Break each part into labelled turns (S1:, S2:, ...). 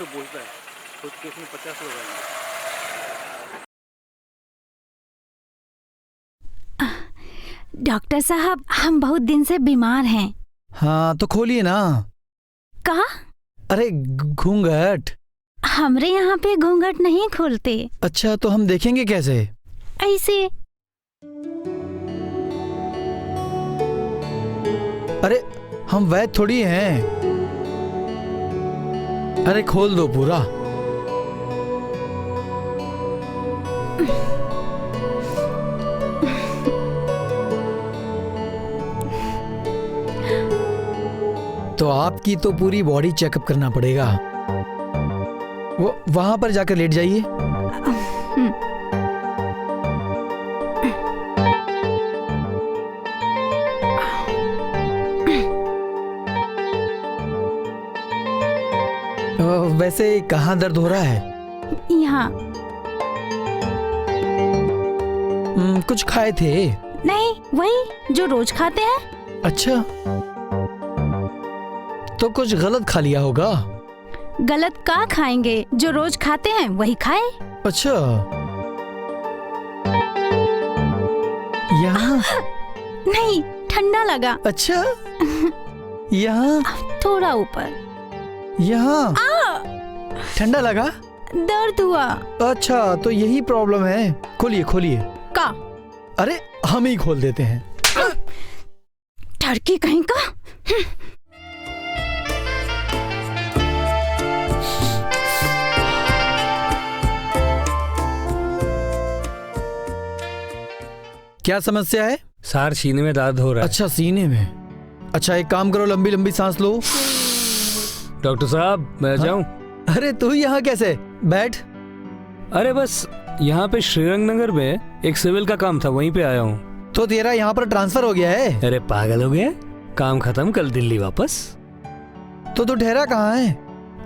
S1: बोलता है, कुछ केस में 50 लोग आएंगे।
S2: डॉक्टर साहब, हम बहुत दिन से बीमार हैं।
S3: हाँ तो खोलिए ना।
S2: कहा?
S3: अरे घूंघट।
S2: हमरे यहाँ पे घूंघट नहीं खोलते।
S3: अच्छा तो हम देखेंगे कैसे?
S2: ऐसे।
S3: अरे हम वैद थोड़ी हैं। अरे खोल दो पूरा। तो आपकी तो पूरी बॉडी चेकअप करना पड़ेगा। वो वहां पर जाकर लेट जाइए। वैसे कहाँ दर्द हो रहा है?
S2: यहाँ।
S3: कुछ खाए थे?
S2: नहीं, वही जो रोज खाते हैं।
S3: अच्छा तो कुछ गलत खा लिया होगा।
S2: गलत का खाएंगे, जो रोज खाते हैं वही खाए।
S3: अच्छा यहाँ?
S2: नहीं, ठंडा लगा।
S3: अच्छा यहाँ?
S2: थोड़ा ऊपर।
S3: यहाँ ठंडा लगा?
S2: दर्द हुआ।
S3: अच्छा तो यही प्रॉब्लम है। खोलिए खोलिए।
S2: का?
S3: अरे हम ही खोल देते हैं।
S2: टर्की कहीं का।
S3: क्या समस्या है?
S1: सर सीने में दर्द हो रहा है।
S3: अच्छा सीने में। अच्छा एक काम करो, लंबी लंबी सांस लो।
S1: डॉक्टर साहब मैं जाऊं?
S3: अरे तू यहाँ कैसे? बैठ।
S1: अरे बस यहाँ पे श्रीरंग नगर में एक सिविल का काम था, वहीं पे आया हूँ।
S3: तो तेरा यहाँ पर ट्रांसफर हो गया है?
S1: अरे पागल हो गया, काम खत्म, कल दिल्ली वापस।
S3: तो तू ठहरा कहाँ है?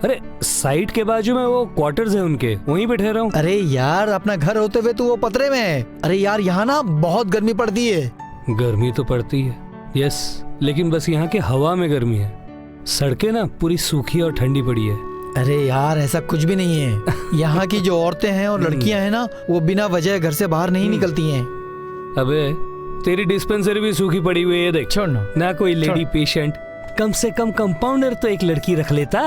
S1: अरे साइट के बाजू में वो क्वार्टर्स है उनके, वहीं पे ठहरा हूँ।
S3: अरे यार अपना घर होते हुए तू वो पतरे में है। अरे यार यहाँ ना बहुत गर्मी पड़ती है।
S1: गर्मी तो पड़ती है, यस, लेकिन बस यहाँ के हवा में गर्मी है। सड़कें ना पूरी सूखी और ठंडी पड़ी है।
S3: अरे यार ऐसा कुछ भी नहीं है। यहाँ की जो औरतें हैं और लड़कियां हैं ना, वो बिना वजह घर से बाहर नहीं निकलती हैं।
S1: अबे तेरी डिस्पेंसरी भी सूखी पड़ी हुई है, देख।
S3: छोड़
S1: ना कोई लेडी पेशेंट, कम से कम कंपाउंडर तो एक लड़की रख लेता।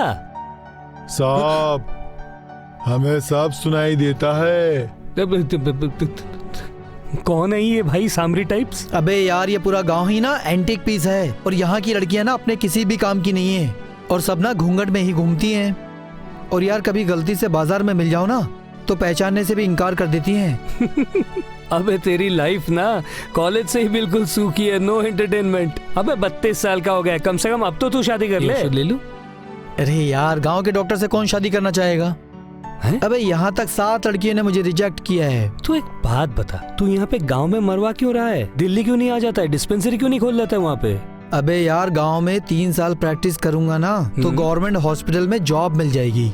S4: साहब हमें सब सुनाई देता है।
S1: कौन है ये भाई सामरी टाइप्स?
S3: अबे यार ये पूरा गांव ही ना एंटीक पीस है, और यहाँ की लड़कियां ना अपने किसी भी काम की नहीं है, और सब ना घूंघट में ही घूमती हैं। और यार कभी गलती से बाजार में मिल जाओ ना तो पहचानने से भी इनकार कर देती हैं।
S1: अबे तेरी लाइफ ना कॉलेज से ही बिल्कुल सूखी है, नो एंटरटेनमेंट। अबे 32 साल का हो गया, कम से कम अब तो तू शादी कर ले लू।
S3: अरे यार गांव के डॉक्टर से कौन शादी करना चाहेगा?
S1: है?
S3: अबे यहाँ तक 7 लड़कियों ने मुझे रिजेक्ट किया है।
S1: तू एक बात बता, तू यहाँ पे गांव में मरवा क्यों रहा है? दिल्ली क्यों नहीं आ जाता है? डिस्पेंसरी क्यों नहीं खोल लेता है वहाँ पे?
S3: अबे यार गांव में 3 साल प्रैक्टिस करूंगा ना तो गवर्नमेंट हॉस्पिटल में जॉब मिल जाएगी।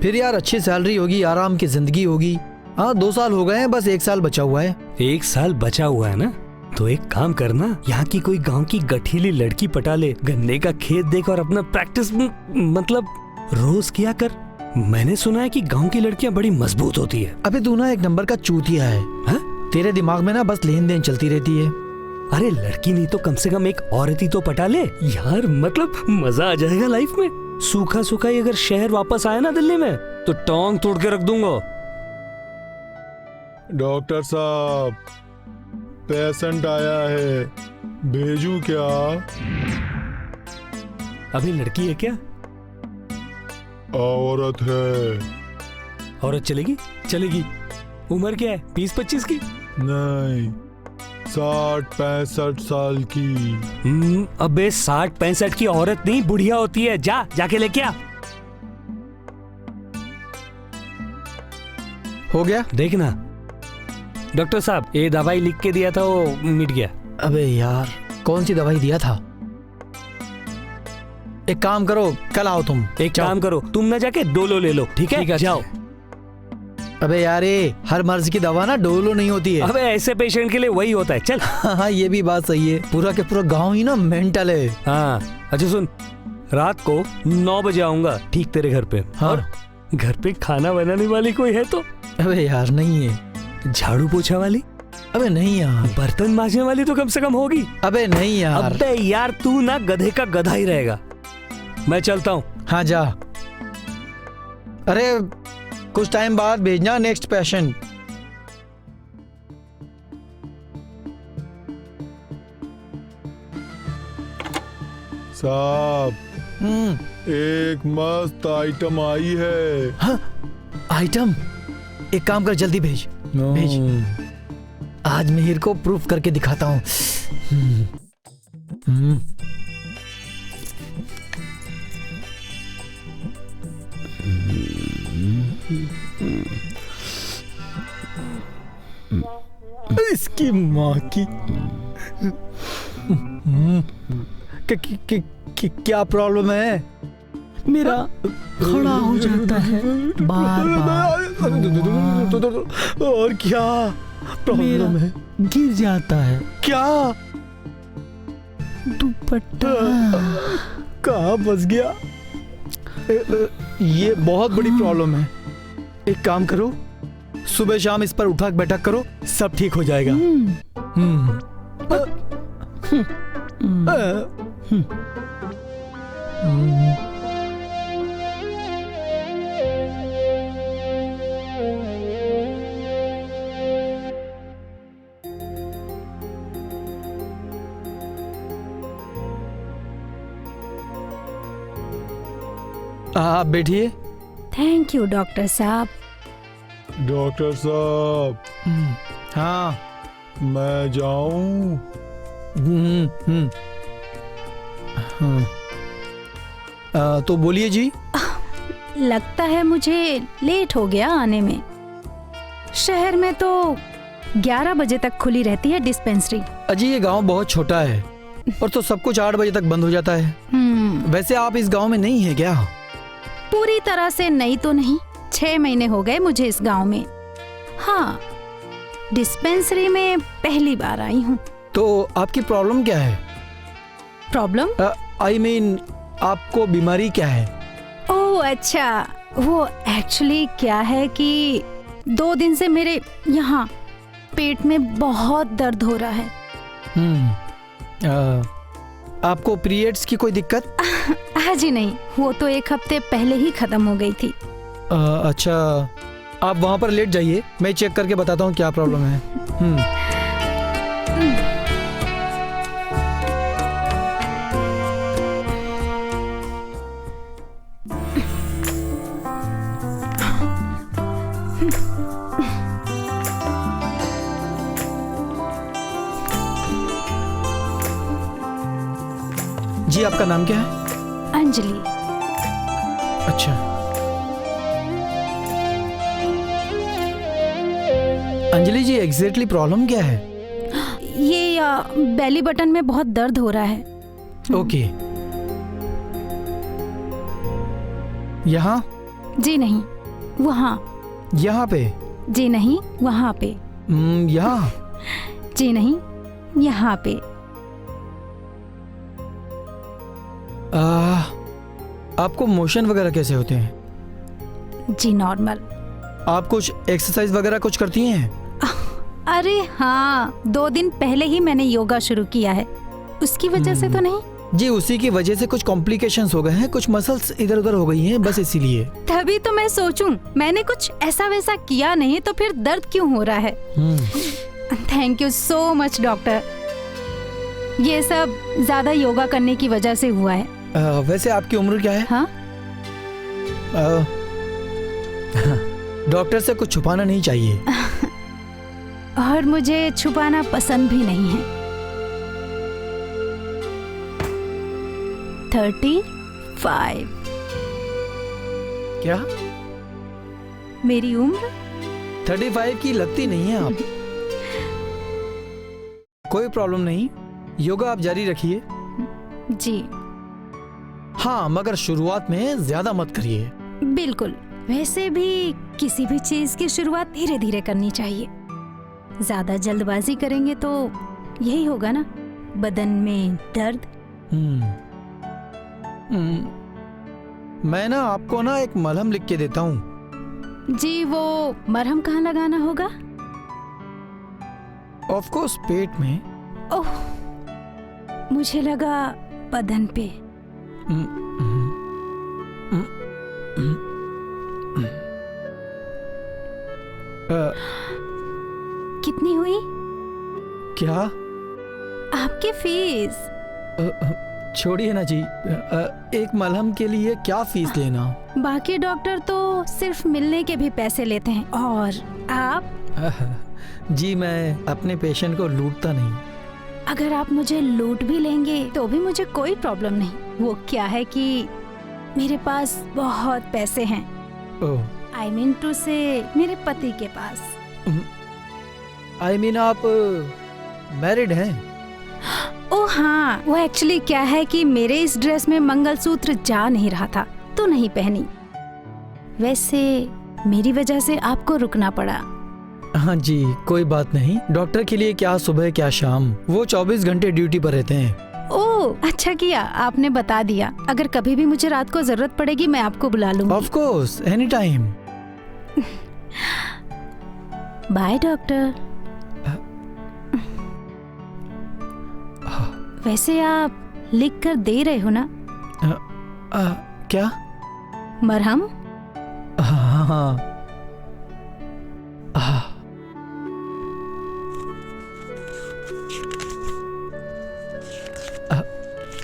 S3: फिर यार अच्छी सैलरी होगी, आराम की जिंदगी होगी। हाँ 2 साल हो गए हैं, बस 1 साल बचा हुआ है।
S1: 1 साल बचा हुआ है ना, तो एक काम करना, यहाँ की कोई गांव की गठीली लड़की पटा ले, गन्ने का खेत देख और अपना प्रैक्टिस मतलब रोज किया कर। मैंने सुना है कि गांव की लड़कियां बड़ी मजबूत होती है।
S3: अबे तू ना एक नंबर का चूतिया है।
S1: हा?
S3: तेरे दिमाग में ना बस लेन देन चलती रहती है।
S1: अरे लड़की नहीं तो कम से कम एक औरत ही तो पटा ले यार, मतलब मजा आ जाएगा लाइफ में। सूखा सूखा ही अगर शहर वापस आया ना दिल्ली में तो टोंग तोड़ के रख दूंगा।
S4: डॉक्टर साहब पेशेंट आया है, भेजूं क्या?
S1: अभी लड़की है क्या?
S4: औरत है।
S1: औरत चलेगी? चलेगी। उम्र क्या है? 20-25 की?
S4: नहीं 60-65 साल की।
S1: अबे 60-65 की औरत नहीं, बुढ़िया होती है। जाके लेके आ।
S3: हो गया?
S1: देखना डॉक्टर साहब, ये दवाई लिख के दिया था वो मिट गया।
S3: अबे यार कौन सी दवाई दिया था? एक काम करो, कल आओ तुम।
S1: एक काम करो, तुम ना जाके डोलो ले लो, ठीक है? जाओ।
S3: अबे यार हर मर्ज की दवा ना डोलो नहीं होती है।
S1: अबे ऐसे पेशेंट के लिए वही होता है। चल।
S3: हाँ ये भी बात सही है। पूरा के पूरा गांव ही ना मेंटल है।
S1: हाँ अच्छा सुन, रात को 9 बजे आऊंगा ठीक तेरे घर पे।
S3: हाँ।
S1: और घर पे खाना बनाने वाली कोई है तो?
S3: अबे यार नहीं है।
S1: झाड़ू पोछा वाली?
S3: अबे नहीं यार।
S1: बर्तन मांजने वाली तो कम से कम होगी।
S3: अबे नहीं यार।
S1: अबे यार तू ना गधे का गधा ही रहेगा। मैं चलता हूँ।
S3: हाँ जा। अरे कुछ टाइम बाद भेजना नेक्स्ट पेशेंट।
S4: साहब, एक मस्त आइटम आई है।
S3: हाँ, आइटम? एक काम कर, जल्दी भेज भेज। आज मिहिर को प्रूफ करके दिखाता हूँ। इसकी माँ की क्या प्रॉब्लम है?
S5: मेरा खड़ा हो जाता है बार बार।
S3: और क्या प्रॉब्लम है?
S5: गिर जाता है।
S3: क्या?
S5: दुपट्टा
S3: कहाँ फंस गया? ये बहुत बड़ी प्रॉब्लम है। एक काम करो, सुबह शाम इस पर उठक बैठक करो, सब ठीक हो जाएगा। आप बैठिए।
S2: थैंक यू डॉक्टर साहब।
S4: डॉक्टर साहब,
S3: हाँ।
S4: मैं जाऊं?
S3: तो बोलिए जी।
S2: लगता है मुझे लेट हो गया आने में। शहर में तो 11 बजे तक खुली रहती है डिस्पेंसरी।
S3: अजी ये गांव बहुत छोटा है और तो सब कुछ 8 बजे तक बंद हो जाता है। वैसे आप इस गांव में नहीं है क्या?
S2: पूरी तरह से नहीं तो नहीं, 6 महीने हो गए मुझे इस गांव में। हाँ, डिस्पेंसरी में पहली बार आई हूँ।
S3: तो आपकी प्रॉब्लम क्या है?
S2: प्रॉब्लम?
S3: आई मीन आपको बीमारी क्या है?
S2: ओह अच्छा, वो एक्चुअली क्या है कि 2 दिन से मेरे यहाँ पेट में बहुत दर्द हो रहा है।
S3: आपको पीरियड्स की कोई दिक्कत?
S2: हाँ जी नहीं, वो तो 1 हफ्ते पहले ही खत्म हो गई थी।
S3: अच्छा, आप वहाँ पर लेट जाइए, मैं चेक करके बताता हूँ क्या प्रॉब्लम है। जी आपका नाम क्या है?
S2: अंजलि।
S3: अच्छा, अंजलि जी एग्जैक्टली प्रॉब्लम क्या है?
S2: ये बेली बटन में बहुत दर्द हो रहा है।
S3: ओके। यहाँ?
S2: जी नहीं, वहाँ।
S3: यहाँ पे?
S2: जी नहीं, वहाँ पे।
S3: यहाँ?
S2: जी नहीं, यहाँ पे।
S3: आपको मोशन वगैरह कैसे होते हैं?
S2: जी नॉर्मल।
S3: आप कुछ एक्सरसाइज वगैरह कुछ करती हैं?
S2: अरे हाँ, 2 दिन पहले ही मैंने योगा शुरू किया है। उसकी वजह से तो नहीं?
S3: जी उसी की वजह से कुछ कॉम्प्लिकेशंस हो गए हैं, कुछ मसल्स इधर उधर हो गई हैं, बस इसीलिए।
S2: तभी तो मैं सोचूं, मैंने कुछ ऐसा वैसा किया नहीं तो फिर दर्द क्यों हो रहा है। Thank you so much doctor. ये सब ज्यादा योगा करने की वजह से हुआ है।
S3: वैसे आपकी उम्र क्या है?
S2: हाँ?
S3: डॉक्टर से कुछ छुपाना नहीं चाहिए।
S2: और मुझे छुपाना पसंद भी नहीं है। 35।
S3: क्या?
S2: मेरी उम्र
S3: 35 की लगती नहीं है आप। कोई प्रॉब्लम नहीं, योगा आप जारी रखिए।
S2: जी
S3: हाँ, मगर शुरुआत में ज्यादा मत करिए।
S2: बिल्कुल। वैसे भी किसी भी चीज की शुरुआत धीरे धीरे करनी चाहिए। ज्यादा जल्दबाजी करेंगे तो यही होगा ना, बदन में दर्द।
S3: मैं ना आपको ना एक मलहम लिख के देता हूँ।
S2: जी, वो मरहम कहाँ लगाना होगा?
S3: ऑफ कोर्स पेट में।
S2: ओह, मुझे लगा बदन पे। कितनी हुई
S3: क्या?
S2: आपकी फीस?
S3: छोड़िए ना जी, एक मलहम के लिए क्या फीस लेना?
S2: बाकी डॉक्टर तो सिर्फ मिलने के भी पैसे लेते हैं, और आप?
S3: जी मैं अपने पेशेंट को लूटता नहीं।
S2: अगर आप मुझे लूट भी लेंगे तो भी मुझे कोई प्रॉब्लम नहीं। वो क्या है कि मेरे पास बहुत पैसे हैं।
S3: ओह,
S2: आई मीन टू से मेरे पति के पास।
S3: आई मीन आप मैरिड हैं?
S2: ओ हाँ, वो एक्चुअली क्या है कि मेरे इस ड्रेस में मंगलसूत्र जा नहीं रहा था तो नहीं पहनी। वैसे मेरी वजह से आपको रुकना पड़ा।
S3: हाँ जी, कोई बात नहीं। डॉक्टर के लिए क्या सुबह क्या शाम, वो 24 घंटे ड्यूटी पर रहते हैं।
S2: ओह, अच्छा किया आपने बता दिया। अगर कभी भी मुझे रात को जरूरत पड़ेगी मैं आपको बुला लूंगी।
S3: Of course, any time.
S2: By doctor. वैसे आप लिख कर दे रहे हो ना?
S3: क्या?
S2: मरहम?
S3: हाँ हाँ।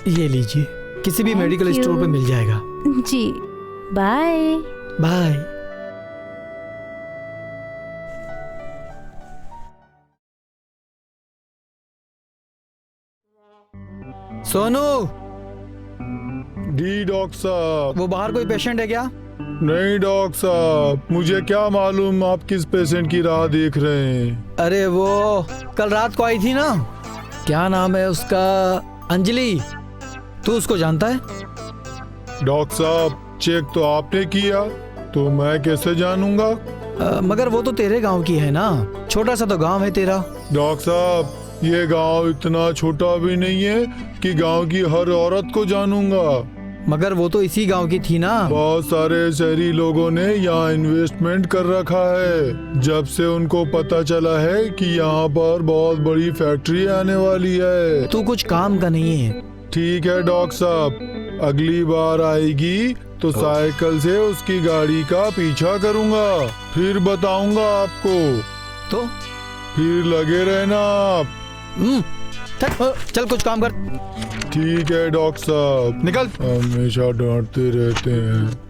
S3: ये लीजिए, किसी भी
S2: Thank
S3: मेडिकल
S2: you.
S3: स्टोर पे मिल जाएगा।
S2: जी, बाय।
S3: बाय। सोनू,
S4: जी डॉक्टर साहब।
S3: वो बाहर कोई पेशेंट है क्या?
S4: नहीं डॉक्टर साहब, मुझे क्या मालूम आप किस पेशेंट की राह देख रहे हैं।
S3: अरे वो कल रात को आई थी ना, क्या नाम है उसका? अंजलि। तू उसको जानता है?
S4: डॉक्टर साहब, चेक तो आपने किया तो मैं कैसे जानूंगा?
S3: मगर वो तो तेरे गांव की है ना, छोटा सा तो गांव है तेरा।
S4: डॉक्टर साहब, ये गांव इतना छोटा भी नहीं है कि गांव की हर औरत को जानूंगा।
S3: मगर वो तो इसी गांव की थी ना।
S4: बहुत सारे शहरी लोगों ने यहाँ इन्वेस्टमेंट कर रखा है जब से उनको पता चला है कि यहाँ पर बहुत बड़ी फैक्ट्री आने वाली है।
S3: तू कुछ काम का नहीं है।
S4: ठीक है डॉक्टर साहब, अगली बार आएगी तो साइकिल से उसकी गाड़ी का पीछा करूंगा, फिर बताऊंगा आपको।
S3: तो
S4: फिर लगे रहना आप।
S3: चल कुछ काम कर।
S4: ठीक है डॉक्टर साहब,
S3: निकल।
S4: हमेशा डांटते रहते हैं।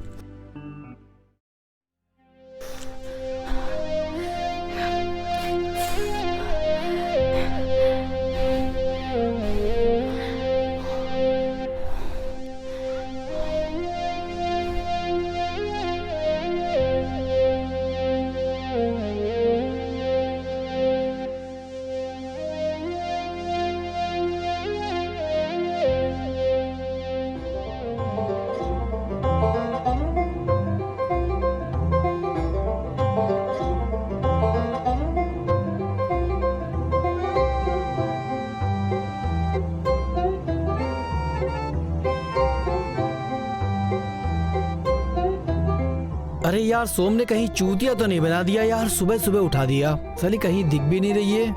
S3: अरे यार, सोम ने कहीं चूतिया तो नहीं बना दिया यार? सुबह सुबह उठा दिया, साली कहीं दिख भी नहीं रही है।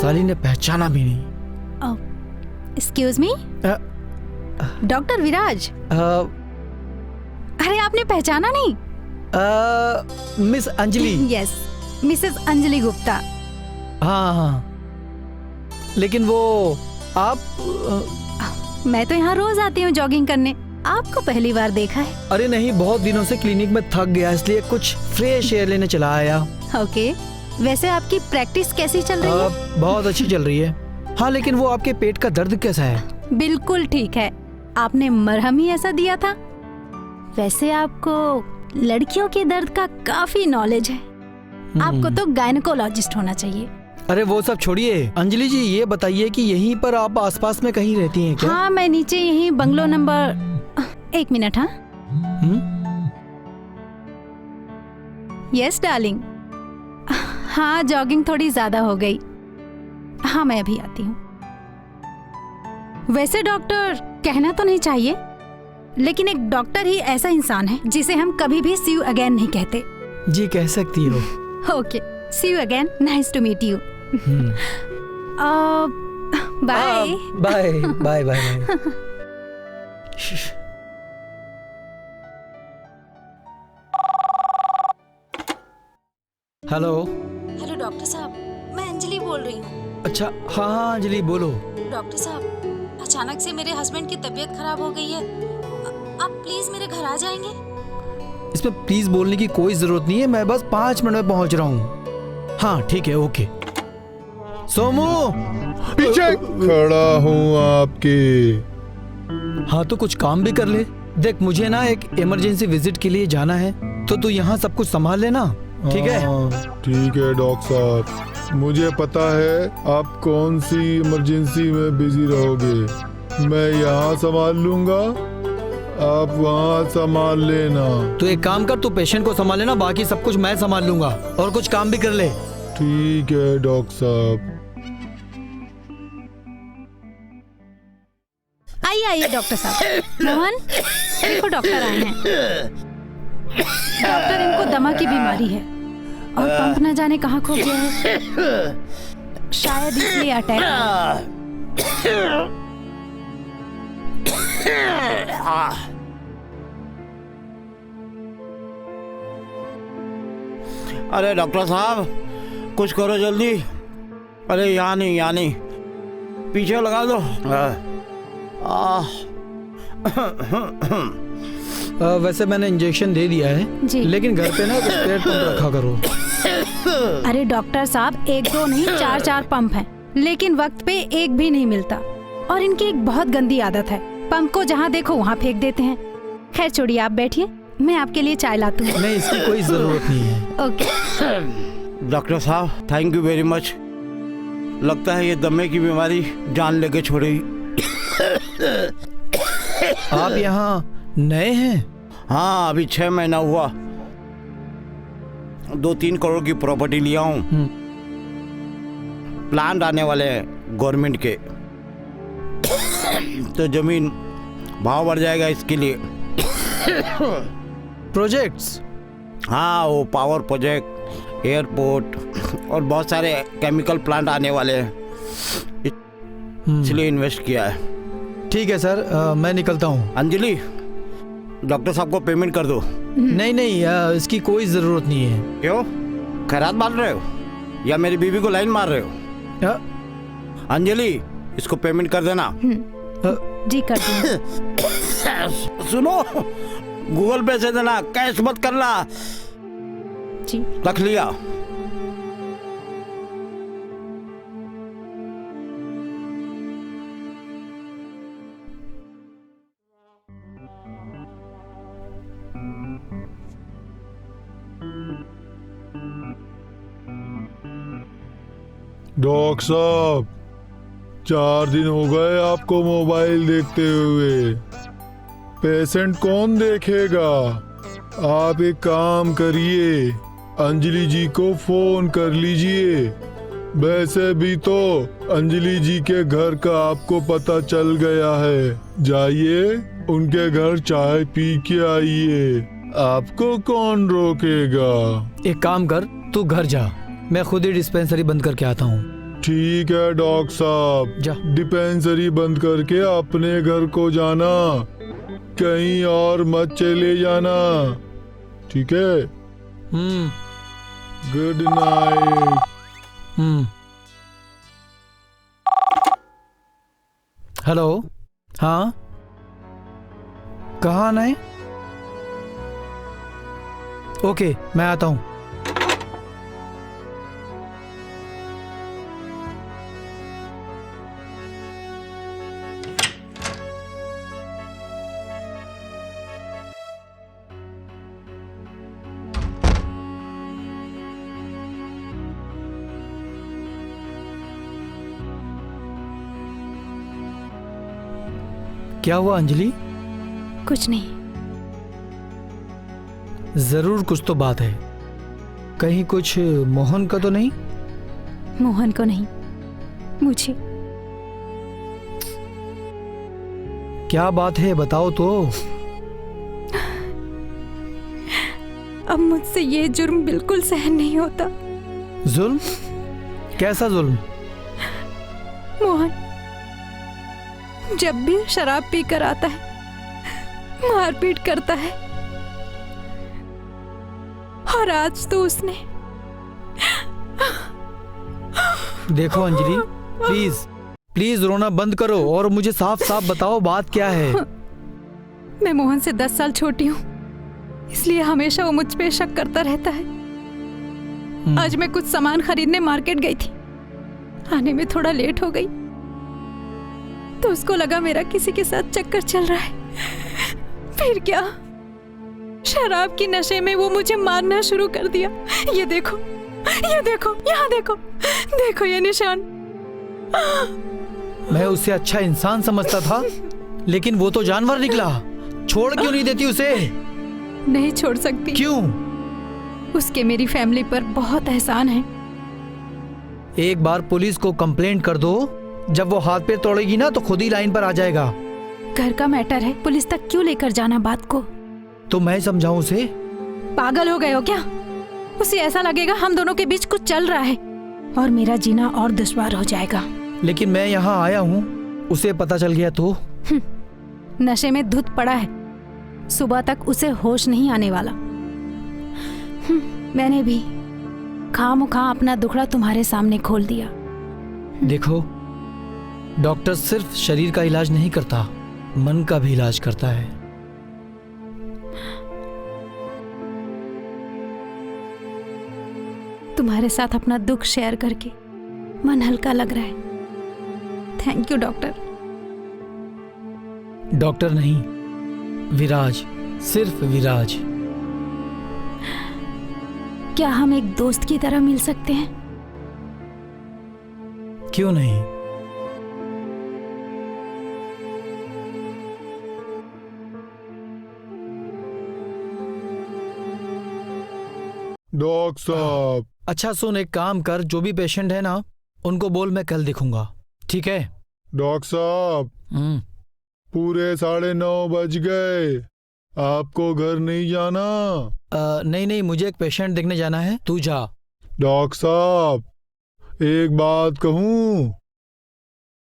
S3: साली ने पहचाना भी नहीं।
S2: एक्सक्यूज मी, डॉक्टर विराज। अरे आपने पहचाना नहीं?
S3: Miss Anjali.
S2: Yes, Mrs Anjali Gupta.
S3: हाँ हाँ, लेकिन वो आप?
S2: मैं तो यहाँ रोज आती हूँ जॉगिंग करने, आपको पहली बार देखा है।
S3: अरे नहीं, बहुत दिनों से क्लिनिक में थक गया, इसलिए कुछ फ्रेश एयर लेने चला आया।
S2: ओके, वैसे आपकी प्रैक्टिस कैसी चल रही है?
S3: बहुत अच्छी चल रही है। हाँ, लेकिन वो आपके पेट का दर्द कैसा है?
S2: बिल्कुल ठीक है, आपने मरहम ही ऐसा दिया था। वैसे आपको लड़कियों के दर्द का काफी नॉलेज है, आपको तो गायनेकोलॉजिस्ट होना चाहिए।
S3: अरे वो सब छोड़िए, अंजलि जी ये बताइए कि यहीं पर आप आसपास में कहीं रहती हैं क्या?
S2: हाँ, मैं नीचे यहीं बंगलो नंबर 1 मिनट। हाँ यस डार्लिंग। हाँ, जॉगिंग थोड़ी ज्यादा हो गई। हाँ, मैं अभी आती हूँ। वैसे डॉक्टर कहना तो नहीं चाहिए, लेकिन एक डॉक्टर ही ऐसा इंसान है जिसे हम कभी भी सी यू अगेन नहीं कहते।
S3: जी कह सकती हो।
S2: Okay, see you again, nice to meet you. Bye
S3: bye bye bye. Hello.
S2: Hello doctor साहब, मैं अंजलि बोल रही हूँ।
S3: अच्छा, हाँ हाँ अंजलि बोलो।
S2: डॉक्टर साहब, अचानक से मेरे हस्बैंड की तबीयत खराब हो गई है। आप प्लीज मेरे घर आ जाएंगे?
S3: इसमें प्लीज बोलने की कोई जरूरत नहीं है, मैं बस 5 मिनट में पहुंच रहा हूँ। हाँ ठीक है, ओके। सोमू
S4: पीछे खड़ा हूँ आपके।
S3: हाँ तो कुछ काम भी कर ले। देख मुझे ना एक इमरजेंसी विजिट के लिए जाना है, तो तू यहाँ सब कुछ संभाल लेना, ठीक है?
S4: ठीक है डॉक्टर साहब, मुझे पता है आप कौन सी इमरजेंसी में बिजी रहोगे। मैं यहाँ संभाल लूंगा, आप वहाँ संभाल लेना।
S3: तो एक काम कर, तू पेशेंट को संभाल लेना, बाकी सब कुछ मैं संभाल लूंगा। और कुछ काम भी कर ले।
S4: ठीक है डॉक्टर साहब।
S2: आइए आइए डॉक्टर साहब। मोहन, देखो डॉक्टर आए हैं। डॉक्टर, इनको दमा की बीमारी है और पंप न जाने कहाँ खो गया है, शायद इसलिए अटैक।
S6: अरे डॉक्टर साहब, कुछ करो जल्दी। अरे यहाँ नहीं, पीछे लगा दो।
S3: वैसे मैंने इंजेक्शन दे दिया है
S2: जी।
S3: लेकिन घर पे ना स्पेयर पंप रखा करो।
S2: अरे डॉक्टर साहब, 1-2 नहीं 4-4 पंप हैं, लेकिन वक्त पे एक भी नहीं मिलता। और इनकी एक बहुत गंदी आदत है, पंप को जहाँ देखो वहाँ फेंक देते हैं। खैर छोड़िए, आप बैठिए, मैं आपके लिए चाय लाती हूँ।
S3: नहीं, इसकी कोई जरूरत नहीं है।
S2: ओके।
S6: डॉक्टर साहब, थैंक यू वेरी मच। लगता है ये दमे की बीमारी जान लेके छोड़ेगी।
S3: आप यहाँ नए हैं?
S6: हाँ, अभी 6 महीना हुआ। 2-3 करोड़ की प्रॉपर्टी लिया हूँ। प्लांट आने वाले हैं गवर्नमेंट के, तो जमीन भाव बढ़ जाएगा इसके लिए।
S3: प्रोजेक्ट्स?
S6: हाँ, वो पावर प्रोजेक्ट, एयरपोर्ट और बहुत सारे केमिकल प्लांट आने वाले हैं, इसलिए इन्वेस्ट किया है।
S3: ठीक है सर, मैं निकलता हूँ।
S6: अंजलि, डॉक्टर साहब को पेमेंट कर दो।
S3: नहीं, इसकी कोई जरूरत नहीं है।
S6: क्यों, खैरात बांट रहे हो या मेरी बीवी को लाइन मार रहे हो? अंजलि, इसको पेमेंट कर देना।
S2: जी कर दूँ।
S6: सुनो, गूगल पे से देना, कैश मत करना।
S2: जी।
S6: रख लिया।
S4: डॉक्टर साहब, 4 दिन हो गए आपको मोबाइल देखते हुए। पेशेंट कौन देखेगा? आप एक काम करिए, अंजलि जी को फोन कर लीजिए। वैसे भी तो अंजलि जी के घर का आपको पता चल गया है। जाइए उनके घर चाय पी के आइए, आपको कौन रोकेगा।
S3: एक काम कर, तू घर जा, मैं खुद ही डिस्पेंसरी बंद करके आता हूँ।
S4: ठीक है डॉक्टर साहब,
S3: जा।
S4: डिस्पेंसरी बंद करके अपने घर को जाना, कहीं और मत चले जाना, ठीक है? Good night.
S3: हेलो, हाँ कहाँ आना है? ओके, मैं आता हूँ। क्या हुआ अंजलि?
S2: कुछ नहीं।
S3: जरूर कुछ तो बात है। कहीं कुछ मोहन का तो नहीं?
S2: मोहन को नहीं, मुझे।
S3: क्या बात है, बताओ तो।
S2: अब मुझसे ये जुर्म बिल्कुल सहन नहीं होता।
S3: जुल्म? कैसा जुल्म?
S2: मोहन जब भी शराब पी कर आता है, मारपीट करता है, और आज तो उसने।
S3: देखो अंजलि, प्लीज प्लीज रोना बंद करो और मुझे साफ साफ बताओ बात क्या है।
S2: मैं मोहन से 10 साल छोटी हूँ, इसलिए हमेशा वो मुझ पे शक करता रहता है। आज मैं कुछ सामान खरीदने मार्केट गई थी, आने में थोड़ा लेट हो गई, तो उसको लगा मेरा किसी के साथ चक्कर चल रहा है। फिर क्या, शराब की नशे में वो मुझे मारना शुरू कर दिया। ये देखो, ये देखो, यहाँ देखो, देखो ये निशान।
S3: मैं उसे अच्छा इंसान समझता था, लेकिन वो तो जानवर निकला। छोड़ क्यों नहीं देती उसे?
S2: नहीं छोड़ सकती।
S3: क्यों?
S2: उसके मेरी फैमिली पर बहुत एहसान है।
S3: एक बार पुलिस को कंप्लेंट कर दो, जब वो हाथ पैर तोड़ेगी ना तो खुद ही लाइन पर आ जाएगा।
S2: घर का मैटर है, पुलिस तक क्यों लेकर जाना बात को?
S3: तो मैं समझाऊं उसे?
S2: पागल हो गए हो क्या? उसे ऐसा लगेगा हम दोनों के बीच कुछ चल रहा है और मेरा जीना और दुश्वार हो जाएगा।
S3: लेकिन मैं यहाँ आया हूँ, उसे पता चल गया तो?
S2: नशे में धुत पड़ा है, सुबह तक उसे होश नहीं आने वाला। मैंने भी खामखा अपना दुखड़ा तुम्हारे सामने खोल दिया।
S3: देखो, डॉक्टर सिर्फ शरीर का इलाज नहीं करता, मन का भी इलाज करता है।
S2: तुम्हारे साथ अपना दुख शेयर करके मन हल्का लग रहा है। Thank you doctor.
S3: डॉक्टर नहीं, विराज, सिर्फ विराज।
S2: क्या हम एक दोस्त की तरह मिल सकते हैं?
S3: क्यों नहीं?
S4: डॉक्टर साहब।
S3: अच्छा सुन, एक काम कर, जो भी पेशेंट है ना, उनको बोल मैं कल दिखूंगा, ठीक है?
S4: डॉक्टर साहब, पूरे 9:30 बज गए, आपको घर नहीं जाना?
S3: नहीं नहीं, मुझे एक पेशेंट देखने जाना है, तू जा।
S4: डॉक्टर साहब, एक बात कहूँ,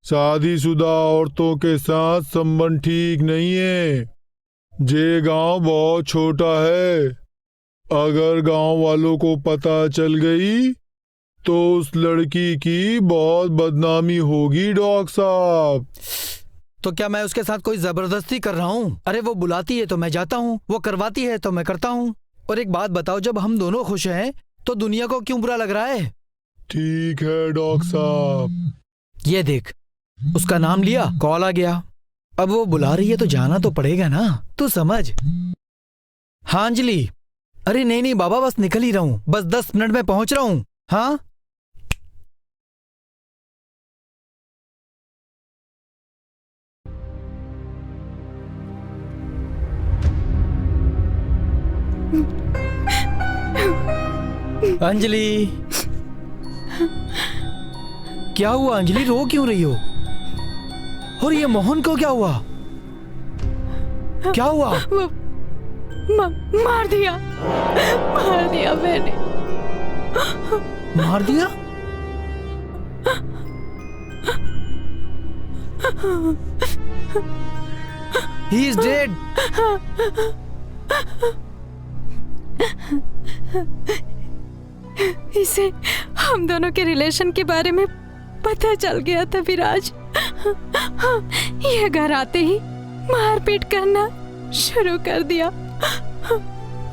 S4: शादीशुदा औरतों के साथ संबंध ठीक नहीं है। ये गांव बहुत छोटा है, अगर गांव वालों को पता चल गई तो उस लड़की की बहुत बदनामी होगी डॉक्टर साहब।
S3: तो क्या मैं उसके साथ कोई जबरदस्ती कर रहा हूँ? अरे वो बुलाती है तो मैं जाता हूँ, वो करवाती है तो मैं करता हूँ। और एक बात बताओ, जब हम दोनों खुश हैं तो दुनिया को क्यों बुरा लग रहा है?
S4: ठीक है डॉक्टर साहब।
S3: ये देख, उसका नाम लिया, कॉल आ गया। अब वो बुला रही है तो जाना तो पड़ेगा ना, तू समझ। हाँ अंजलि। अरे नहीं नहीं बाबा, बस निकल ही रहा हूँ, बस 10 मिनट में पहुंच रहा हूँ। हाँ अंजलि, क्या हुआ अंजलि, रो क्यों रही हो? और ये मोहन को क्या हुआ? क्या हुआ?
S2: मार दिया मैंने।
S3: मार दिया? He is dead.
S2: इसे हम दोनों के रिलेशन के बारे में पता चल गया था विराज। ये घर आते ही मारपीट करना शुरू कर दिया।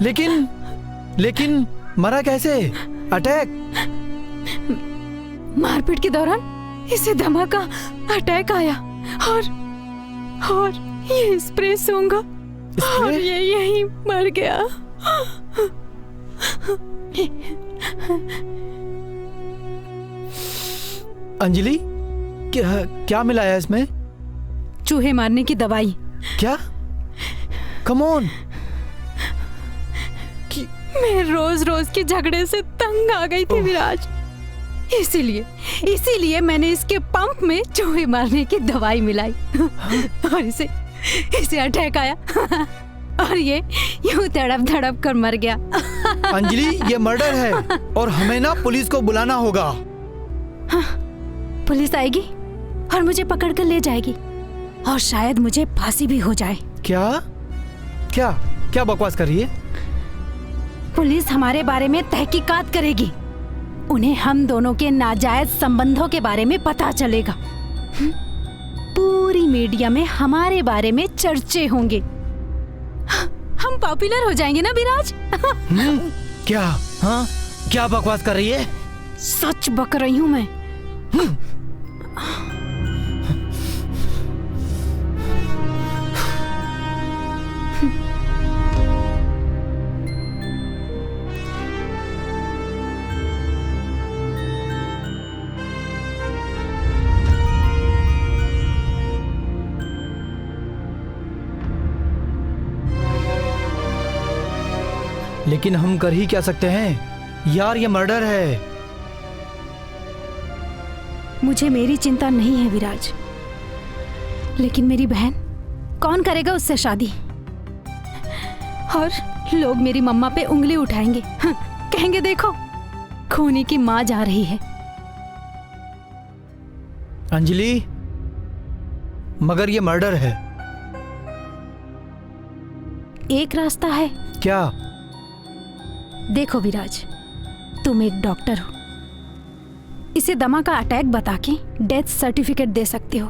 S3: लेकिन मरा कैसे? अटैक?
S2: मारपीट के दौरान इसे धमाका अटैक आया और ये स्प्रे सूंघा और ये यहीं मर गया।
S3: अंजलि, क्या मिलाया इसमें?
S2: चूहे मारने की दवाई।
S3: क्या? Come on.
S2: मैं रोज रोज के झगड़े से तंग आ गई थी विराज। इसीलिए मैंने इसके पंप में चूहे मारने की दवाई मिलाई और इसे अटैक आया और ये यूं तड़प तड़प कर मर गया।
S3: अंजलि, ये मर्डर है और हमें ना पुलिस को बुलाना होगा।
S2: हाँ, पुलिस आएगी और मुझे पकड़ कर ले जाएगी और शायद मुझे फांसी भी हो जाए।
S3: क्या क्या क्या बकवास कर रही है?
S2: पुलिस हमारे बारे में तहकीकात करेगी। उन्हें हम दोनों के नाजायज संबंधों के बारे में पता चलेगा। पूरी मीडिया में हमारे बारे में चर्चे होंगे। हम पॉपुलर हो जाएंगे ना विराज।
S3: क्या? हाँ, क्या बकवास कर रही है?
S2: सच बक रही हूँ मैं।
S3: लेकिन हम कर ही क्या सकते हैं यार, ये मर्डर है।
S2: मुझे मेरी चिंता नहीं है विराज, लेकिन मेरी बहन, कौन करेगा उससे शादी? और लोग मेरी मम्मा पे उंगली उठाएंगे। कहेंगे देखो, खूनी की माँ जा रही है।
S3: अंजलि, मगर ये मर्डर है।
S2: एक रास्ता है।
S3: क्या?
S2: देखो विराज, तुम एक डॉक्टर हो, इसे दमा का अटैक बता के डेथ सर्टिफिकेट दे सकते हो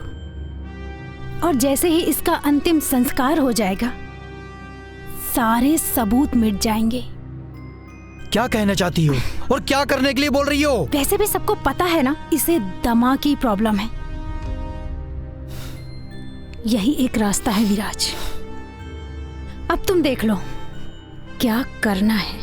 S2: और जैसे ही इसका अंतिम संस्कार हो जाएगा, सारे सबूत मिट जाएंगे।
S3: क्या कहना चाहती हो और क्या करने के लिए बोल रही हो?
S2: वैसे भी सबको पता है ना, इसे दमा की प्रॉब्लम है। यही एक रास्ता है विराज। अब तुम देख लो क्या करना है।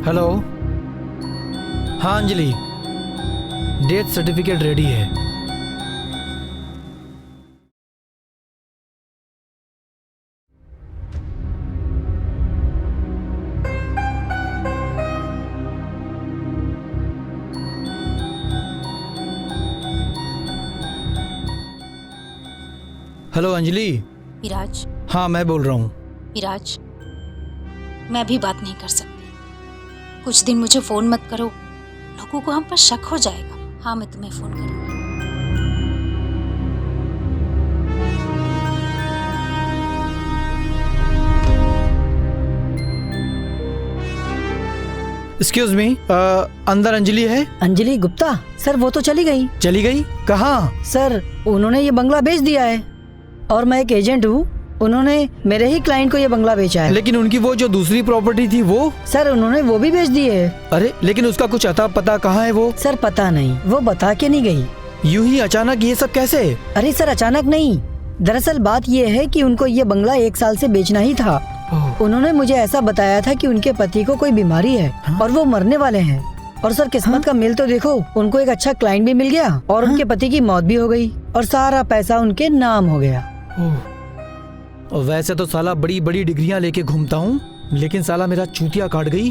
S3: हेलो। हाँ अंजलि, डेथ सर्टिफिकेट रेडी है। हेलो अंजलि।
S7: विराज।
S3: हाँ मैं बोल रहा हूँ।
S7: विराज, मैं भी बात नहीं कर सकती। कुछ दिन मुझे फोन मत करो, लोगों को हम पर शक हो जाएगा। हाँ, मैं तुम्हें फोन करूंगी।
S3: एक्सक्यूज मी, अंदर अंजलि है?
S5: अंजलि गुप्ता? सर वो तो चली गई।
S3: चली गई? कहाँ?
S5: सर उन्होंने ये बंगला बेच दिया है और मैं एक एजेंट हूँ, उन्होंने मेरे ही क्लाइंट को ये बंगला बेचा है।
S3: लेकिन उनकी वो जो दूसरी प्रॉपर्टी थी वो?
S5: सर उन्होंने वो भी बेच दी है।
S3: अरे लेकिन उसका कुछ अता पता कहाँ है वो?
S5: सर पता नहीं, वो बता के नहीं गई।
S3: यूं ही अचानक ये सब कैसे?
S5: अरे सर अचानक नहीं, दरअसल बात ये है कि उनको ये बंगला 1 साल से बेचना ही था। उन्होंने मुझे ऐसा बताया था कि उनके पति को कोई बीमारी है और वो मरने वाले हैं। और सर किस्मत का मेल तो देखो, उनको एक अच्छा क्लाइंट भी मिल गया और उनके पति की मौत भी हो गई और सारा पैसा उनके नाम हो गया।
S3: वैसे तो साला बड़ी बड़ी डिग्रियां लेके घूमता हूँ, लेकिन साला मेरा चूतिया काट गई।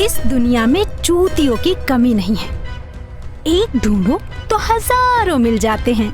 S2: इस दुनिया में चूतियों की कमी नहीं है। एक ढूंढो तो हजारों मिल जाते हैं।